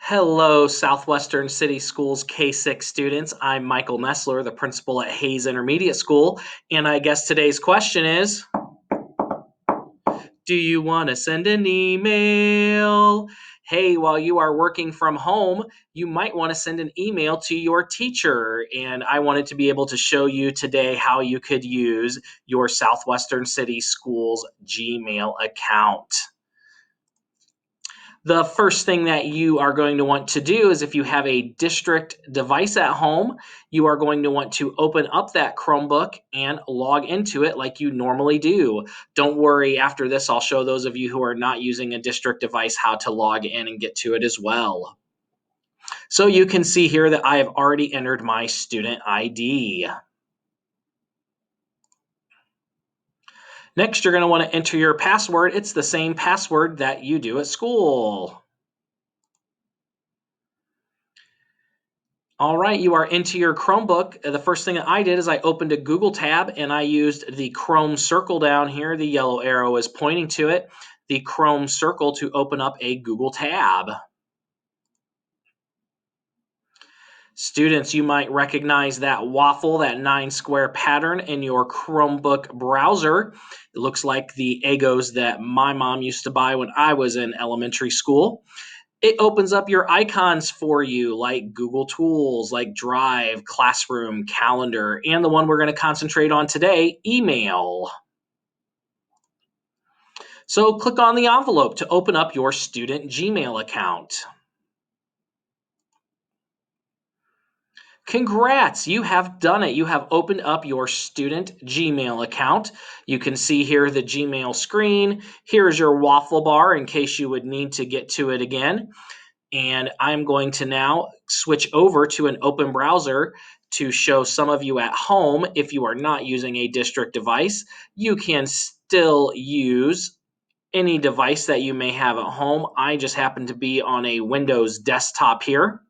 Hello, Southwestern City Schools K-6 students. I'm Michael Nessler, the principal at Hayes Intermediate School, and I guess today's question is, do you want to send an email? Hey, while you are working from home, you might want to send an email to your teacher, and I wanted to be able to show you today how you could use your Southwestern City Schools Gmail account. The first thing that you are going to want to do is if you have a district device at home, you are going to want to open up that Chromebook and log into it like you normally do. Don't worry, after this, I'll show those of you who are not using a district device how to log in and get to it as well. So you can see here that I have already entered my student ID. Next, you're going to want to enter your password. It's the same password that you do at school. All right, you are into your Chromebook. The first thing that I did is I opened a Google tab and I used the Chrome circle down here. The yellow arrow is pointing to it. The Chrome circle to open up a Google tab. Students, you might recognize that waffle, that 9-square pattern in your Chromebook browser. It looks like the Eggos that my mom used to buy when I was in elementary school. It opens up your icons for you like Google Tools, like Drive, Classroom, Calendar, and the one we're going to concentrate on today, email. So click on the envelope to open up your student Gmail account. Congrats, you have done it. You have opened up your student Gmail account. You can see here the Gmail screen. Here's your waffle bar in case you would need to get to it again. And I'm going to now switch over to an open browser to show some of you at home, if you are not using a district device, you can still use any device that you may have at home. I just happen to be on a Windows desktop here.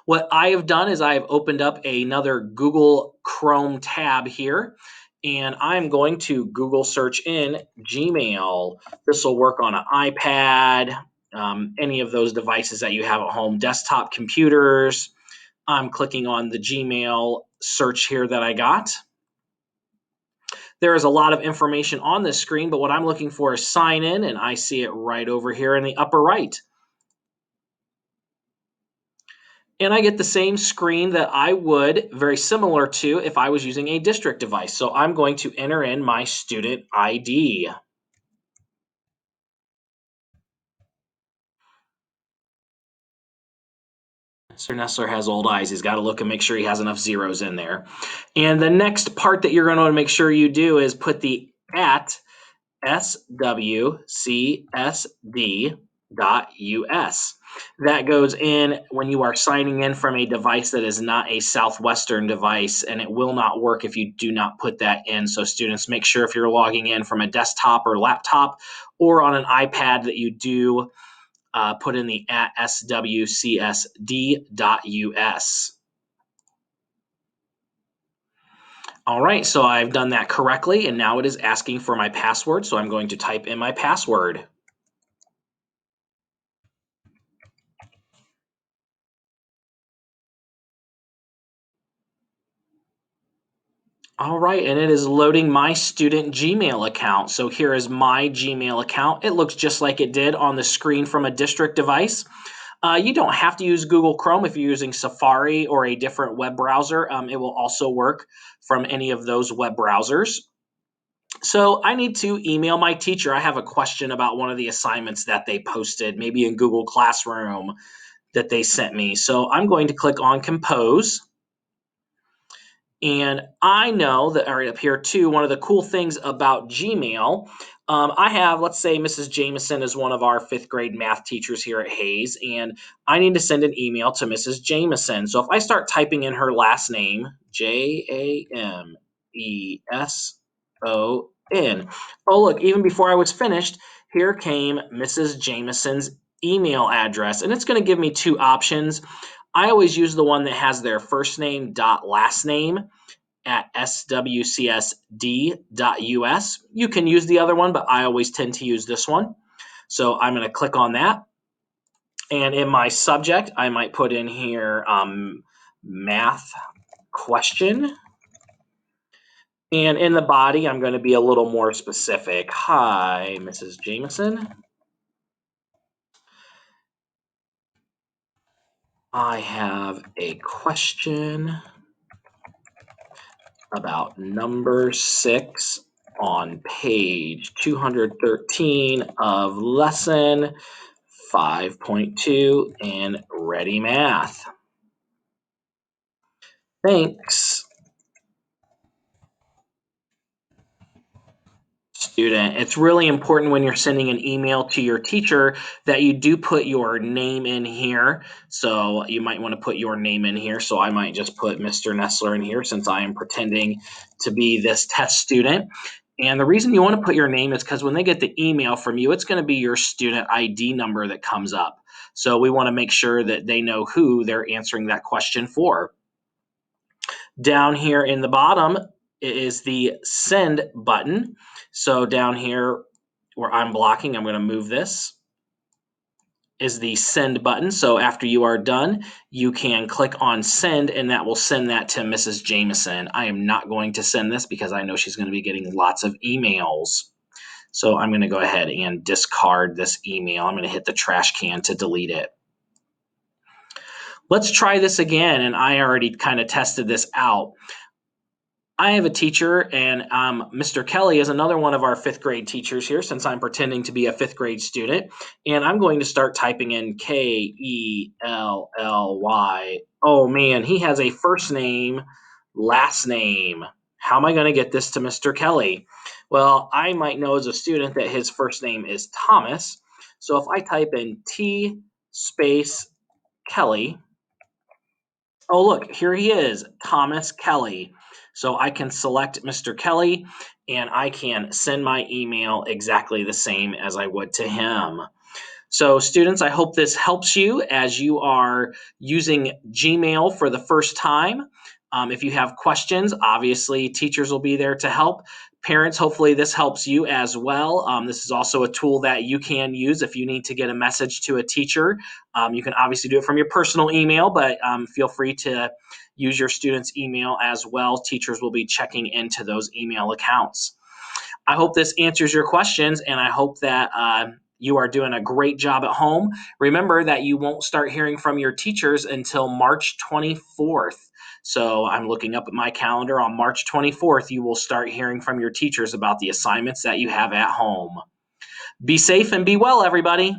What I have done is I have opened up another Google Chrome tab here, and I'm going to Google search in Gmail. This will work on an iPad, any of those devices that you have at home, desktop computers. I'm clicking on the Gmail search here that I got. There is a lot of information on this screen, but what I'm looking for is sign in, and I see it right over here in the upper right. And I get the same screen that I would, very similar to if I was using a district device. So I'm going to enter in my student ID. Mr. Nessler has old eyes. He's got to look and make sure he has enough zeros in there. And the next part that you're going to want to make sure you do is put the at swcsd.us. That goes in when you are signing in from a device that is not a Southwestern device, and it will not work if you do not put that in. So students, make sure if you're logging in from a desktop or laptop or on an iPad that you do put in the at swcsd.us. All right, so I've done that correctly, and now it is asking for my password, so I'm going to type in my password. All right, and it is loading my student Gmail account. So here is my Gmail account. It looks just like it did on the screen from a district device. You don't have to use Google Chrome if you're using Safari or a different web browser. It will also work from any of those web browsers. So I need to email my teacher. I have a question about one of the assignments that they posted, maybe in Google Classroom that they sent me. So I'm going to click on Compose. And I know that right up here too, one of the cool things about Gmail, I have, let's say Mrs. Jameson is one of our 5th grade math teachers here at Hayes, and I need to send an email to Mrs. Jameson. So if I start typing in her last name, Jameson. Oh, look, even before I was finished, here came Mrs. Jameson's email address, and it's going to give me 2 options. I always use the one that has their first name dot last name at swcsd.us. You can use the other one, but I always tend to use this one. So I'm going to click on that. And in my subject, I might put in here math question. And in the body, I'm going to be a little more specific. Hi, Mrs. Jameson. I have a question about number 6 on page 213 of lesson 5.2 in Ready Math. Thanks. Student, it's really important when you're sending an email to your teacher that you do put your name in here. So you might want to put your name in here. So I might just put Mr. Nestler in here since I am pretending to be this test student. And the reason you want to put your name is because when they get the email from you, it's going to be your student ID number that comes up. So we want to make sure that they know who they're answering that question for. Down here in the bottom is the send button. So down here where I'm blocking, I'm going to move this, is the send button. So after you are done, you can click on send and that will send that to Mrs. Jameson. I am not going to send this because I know she's going to be getting lots of emails. So I'm going to go ahead and discard this email. I'm going to hit the trash can to delete it. Let's try this again, and I already kind of tested this out. I have a teacher, and Mr. Kelly is another one of our 5th grade teachers here since I'm pretending to be a 5th grade student. And I'm going to start typing in Kelly. Oh man, he has a first name, last name. How am I going to get this to Mr. Kelly? Well, I might know as a student that his first name is Thomas. So if I type in T space Kelly, oh, look, here he is, Thomas Kelly. So I can select Mr. Kelly and I can send my email exactly the same as I would to him. So students, I hope this helps you as you are using Gmail for the first time. If you have questions, obviously teachers will be there to help. Parents, hopefully this helps you as well. This is also a tool that you can use if you need to get a message to a teacher. You can obviously do it from your personal email, but feel free to use your student's email as well. Teachers will be checking into those email accounts. I hope this answers your questions, and I hope that you are doing a great job at home. Remember that you won't start hearing from your teachers until March 24th. So I'm looking up at my calendar. On March 24th, you will start hearing from your teachers about the assignments that you have at home. Be safe and be well, everybody.